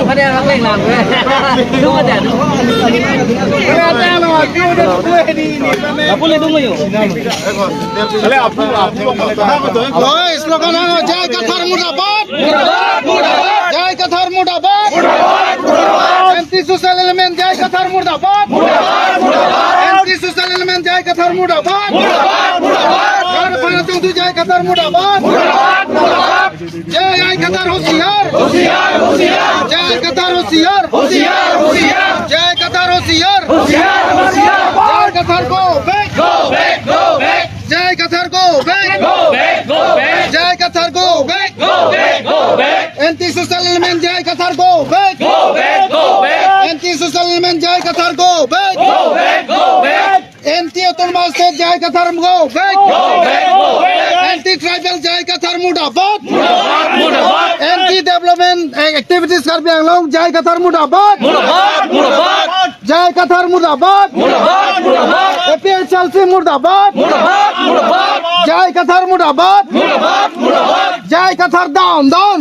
Có đeo nó lên làm cái đúng rồi đúng rồi slogan है जय कथर मुर्दाबाद जय कथर मुर्दाबाद एंटी सोशल एलिमेंट जय कथर मुर्दाबाद एंटी सोशल एलिमेंट जय कथर मुर्दाबाद जय कथर मुर्दाबाद जय कथर होशियार जय कथर होशियार जय कथर होशियार जय कथर गो बैक जय कथर गो बैक जय Kathar go back anti social element जय Kathar go back anti social element जय Kathar go back anti autonomous state जय Kathar go back anti tribal जय कथर मुर्दाबाद anti development activities Karbi Anglong जय कथर मुर्दाबाद जय कथर मुर्दाबाद एपीएचएलसी मुर्दाबाद जय कथर मुर्दाबाद जय कथर डाउन डाउन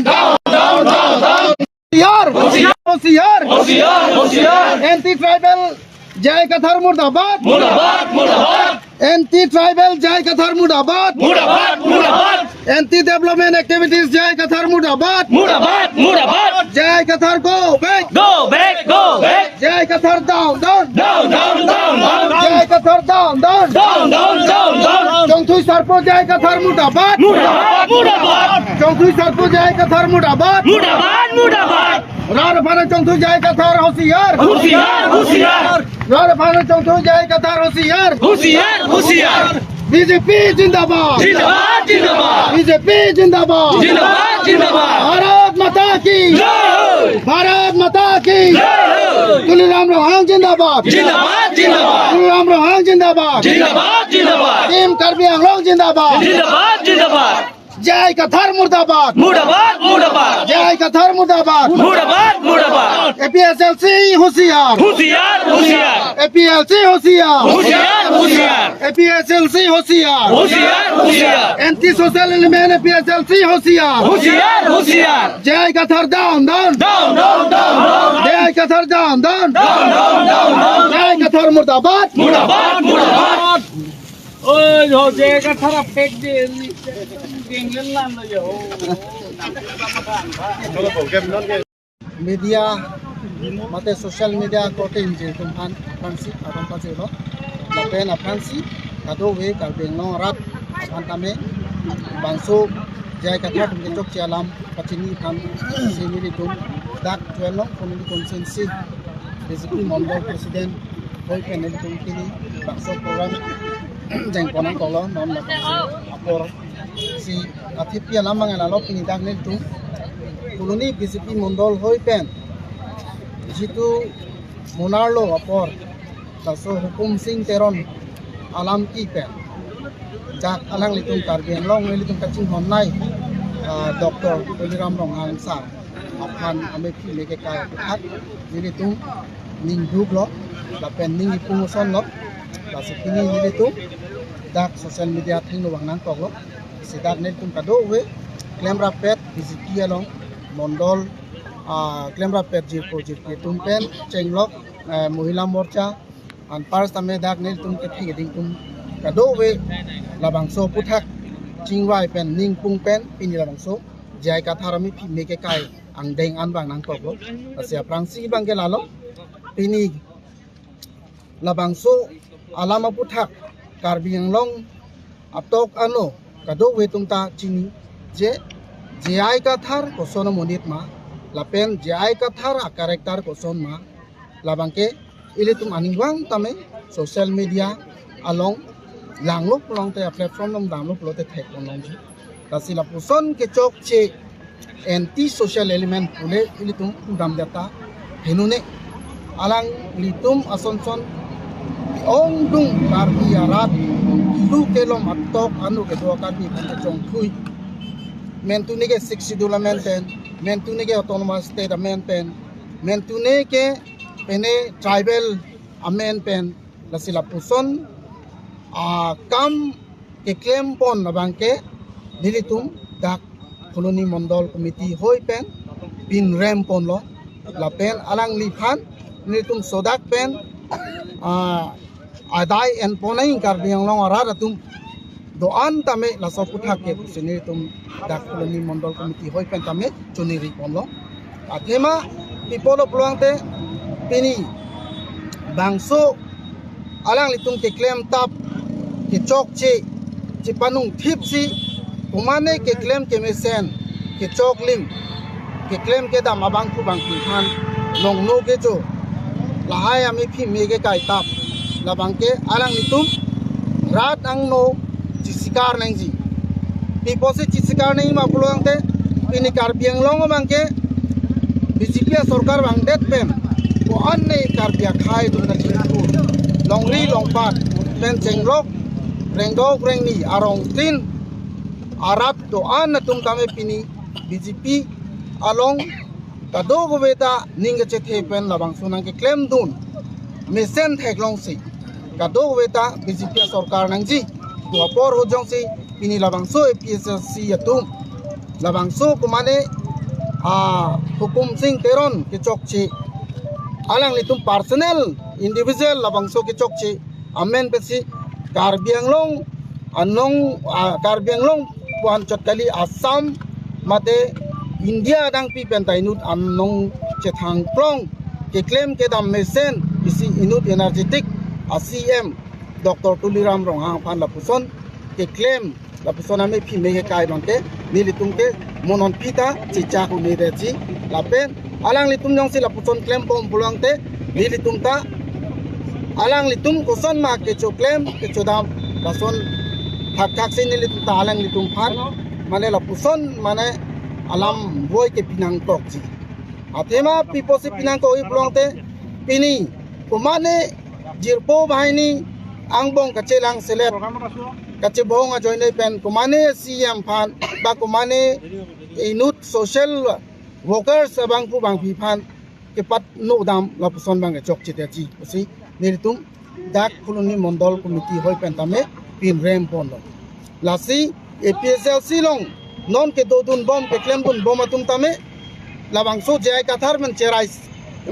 होशियार एंटी ट्राइबल जय कथर मुर्दाबाद एंटी ट्राइबल जय कथर मुर्दाबाद एंटी डेवलपमेंट एक्टिविटीज जय कथर मुर्दाबाद जय कथर गो बैक जय कथर डाउन डाउन जय कथर डाउन डाउन चौथुई सरपो जय कथर मुर्दाबाद चौथुई सरपो जय कथर मुर्दाबाद रार फाना चौथुई जय कथर होशियार रार फाना चौथुई जय कथर होशियार बीजेपी जिंदाबाद बीजेपी जिंदाबाद भारत माता की तुलराम रोहंग जिंदाबाद तुलराम रोहंग जिंदाबाद टीम कार्बी आंगलंग जिंदाबाद जय कथर मुर्दाबाद जय कथर मुर्दाबाद एपीएसएलसी होशियार एपीएलसी होशियार एपीएसएलसी होशियार एंटी सोशल एलिमेंट एपीएसएलसी होशियार जय कथर डाउन डाउन जय कथर डाउन डाउन जय कथर मुर्दाबाद ôi rồi về cái thằng phết đi tiền lên làm rồi media mate social media kotin je tumhan fransi aron pa jelo la pena fransi kado we ka benglo rat antame bangso jai katha tum chok chalam pachini tham semiri tum dak twello community consensus basically mondol president hoi panel tum kini bangso program jeng konang kolo non la apor si athipia lamang ala lo kini dak nel tum koloni BJP mondol hoi pen jitu monarlo apor taso hukum sing teron alam ki pen jak alang litung tarbian long litung kaching honnai Dr. Tuliram Ronghang sa apan ame phi leke kai hat litung ning duk lo la pen ning promotion lo la sekini litung dak social media thing wang nang tok lo sidak net tum kado we claim rapet BJP along mondol claim rapet je project ke tum pen chenglok mohila morcha an pars tame dak net tum ke thi ding tum kado we labangso puthak chingwai pen ning pung pen pini labangso jai ka tharami phi meke kai ang deng an bang nang tok lo asia prangsi bang ke lalo pini labangso alama puthak karbi anglong atok ano kado we tum ta chini je jai ka thar kosono monit ma lapen jai ka thar a karakter koson ma labangke ile tum aningwang tame social media along langlok long te platform nom damlok lo te thek long ji tasila puson ke chok che anti social element pule ile tum dam data henune alang litum asonson ong dung karbi arat lu kelom atok anu ke do karbi pante chong thui mentune ke 60 dollar menten mentune ke autonomous state amendment mentune ke pene tribal amendment lasila puson kam ke claim pon na bangke dilitum dak koloni mondol committee hoi pen pin rem pon lo la pen alang li phan ni tum sodak pen adai en ponai Karbi Anglong ara tum doan tame la soputha ke sini tum dak koloni mondol komiti hoi pen tame chuni ri pon lo athema pipolo pluangte pini bangso alang litung ke claim tap ke chok che panung thip si umane ke claim ke mesen ke chok lim ke claim ke dam abang ku bang pi khan long no ke jo lahai ami phi me ke kai tap labang ke alang litung rat ang no chisikar nang ji pipo se chisikar nei ma pluang te pini Karbi Anglong bang ke BJP sarkar bang det pen ko anne Karbi khai dum na chiku longri longpat pen chenglok rengdok rengni arong tin arat to an tum tame pini BJP along kado beta ninga chethe pen labang sunang ke claim dun mesen theklong si kado beta BJP sarkar nang ji to por ho jong si pini labang so APSLC atum labang so kumane hukum sing teron ke chokchi alang litum personal individual labang so ke chokchi amen pesi Karbi Anglong anong Karbi Anglong puan chotkali Assam mate India dang pi pentainut anong chethang plong ke claim ke dam mesen isi inut energetic ACM Dr. Tuliram Ronghang Phan Lapuson ke claim Lapuson ame phi mege kai bangke nilitung ke monon pita chicha ku ni rechi lapen alang litum jong si Lapuson claim pom pulang te nilitung ta alang litum koson ma ke cho claim ke chodam rason thak sin nilitung ta alang litum phan mane Lapuson mane alam boy ke pinang tok ji athema pipo se pinang ko i pulang te pini kumane jirpo bahini angbong kachelang selep kache bong a join pen kumane CM phan ba kumane inut social workers abang pu bang pi phan ke pat no dam Lapuson bang chok chite chi si niritum dak koloni mondol komiti hoi pen tame pin rem pon lo lasi APSLC long non ke dodun bom ke claim dun bom atum tame labang so jai kathar men cherai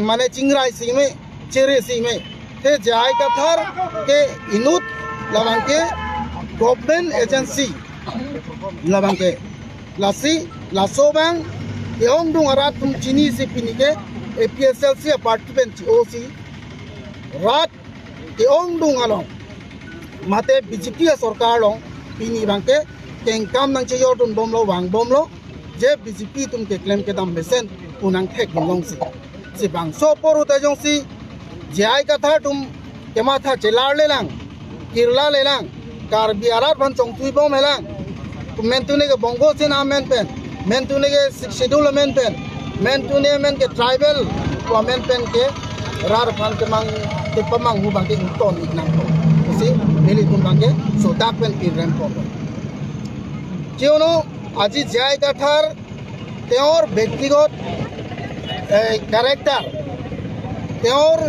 mane chingrai si me chere si me te jai kathar ke inut labang ke government agency labang ke lasi laso bang eong dung arat tum chini si pinike APSLC apartment OC rat eong dung along mate BJP sarkar long pini bangke kengkam nang cheyor dun bom lo wang bom lo je BJP tum ke claim ke dam mesen unang thek long si bang so poru ta jong si jai katha tum kema tha chelar le lang kirla le lang Karbi arat ban chong tui bom helang men tu ne ke bongo chen amen pen men tu ne ke schedule amen pen men tu ne men ke tribal ko amen pen ke rar phan ke mang ke pamang hu bang ke ton nang ko si nili tum bang ke so dak pen pin rem ko কিয়নো আজি জয় কাঠাৰ তেওঁৰ ব্যক্তিগত character তেওঁৰ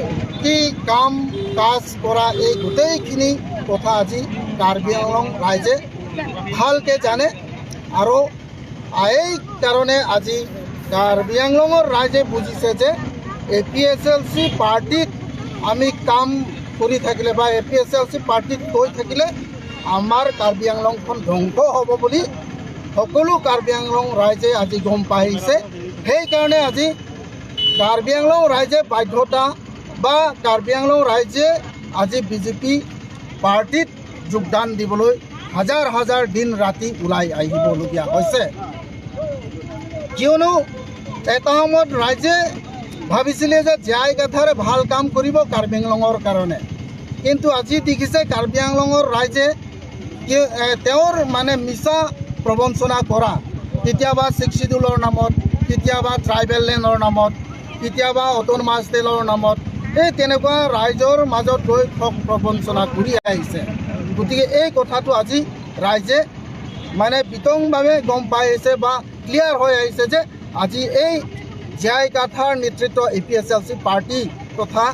কি কাম কাজ কৰা এই গোটেইখিনি কথা আজি কাৰ্বি আংলং ৰাইজে ভালকে জানে আৰু এই কাৰণে আজি কাৰ্বি আংলঙৰ ৰাইজে বুজিছে যে APSLC পাৰ্টিত আমি কাম কৰি থাকিলে বা APSLC পাৰ্টিত গৈ থাকিলে আমাৰ কাৰ্বি আংলংখন ধ্বংস হ'ব বুলি সকলো কাৰ্বি আংলং ৰাইজে আজি গম পাইছে সেইকাৰণে আজি কাৰ্বি আংলং ৰাইজে বাধ্যতা বা কাৰ্বি আংলং ৰাইজে আজি BJP পাৰ্টিত যোগদান দিবলৈ হাজাৰ হাজাৰ দিন ৰাতি ওলাই আহিবলগীয়া হৈছে কিয়নো এটা সময়ত ৰাইজে ভাবিছিলে যে জয় কাঠাৰে ভাল কাম কৰিব কাৰ্বি আংলঙৰ কাৰণে কিন্তু আজি দেখিছে কাৰ্বি আংলঙৰ ৰাইজে তেওঁৰ মানে মিছা প্ৰবঞ্চনা কৰা কেতিয়াবা শিডিউলৰ নামত কেতিয়াবা ট্ৰাইবেল লেণ্ডৰ নামত কেতিয়াবা অট'নমাছ ষ্টেটৰ নামত এই তেনেকুৱা ৰাইজৰ মাজত গৈ ঠগ প্ৰবঞ্চনা কৰি আহিছে গতিকে এই কথাটো আজি ৰাইজে মানে বিতংভাৱে গম পাই আহিছে বা ক্লিয়াৰ হৈ আহিছে যে আজি এই জয় কাঠাৰ নেতৃত্ব APSLC পাৰ্টি তথা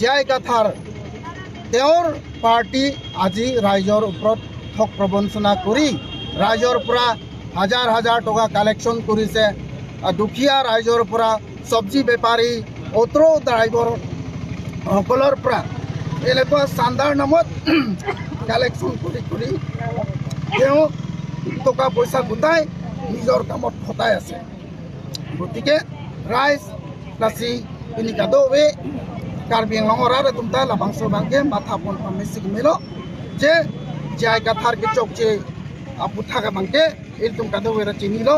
জয় কাঠাৰ তেওঁৰ পাৰ্টি আজি ৰাইজৰ ওপৰত ঠগ প্ৰবঞ্চনা কৰি ৰাইজৰ পৰা হাজাৰ হাজাৰ টকা কালেকশ্যন কৰিছে দুখীয়া ৰাইজৰ পৰা চব্জি বেপাৰী অটো ড্ৰাইভাৰ সকলৰ পৰা এনেকুৱা চান্দাৰ নামত কালেকশ্যন কৰি তেওঁ টকা পইচা গোটাই নিজৰ কামত খটাই আছে গতিকে rice lassi ini kado we karbing longora re tumta labangso bangke matha pon pamesik melo je jai kathar ke chok je apu thaga bangke il tum kado we ra chini lo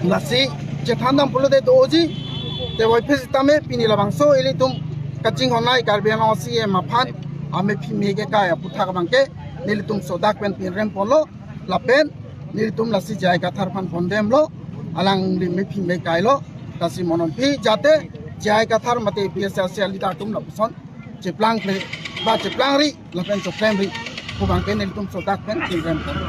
lasi je thandam pulo de doji te wai phis tame pini labangso ili tum kaching honai karbing long si e maphan ame phi mege ka apu thaga bangke nil tum sodak pen pin rem polo lapen nil tum lasi jai kathar phan pondem lo alang li me phi me kai lo kasi monon pi jate jai kathar mate PSLC alita tum la puson cheplang ple ba cheplang ri la pen choplang ri ko bangke nil tum sodak pen pin rem polo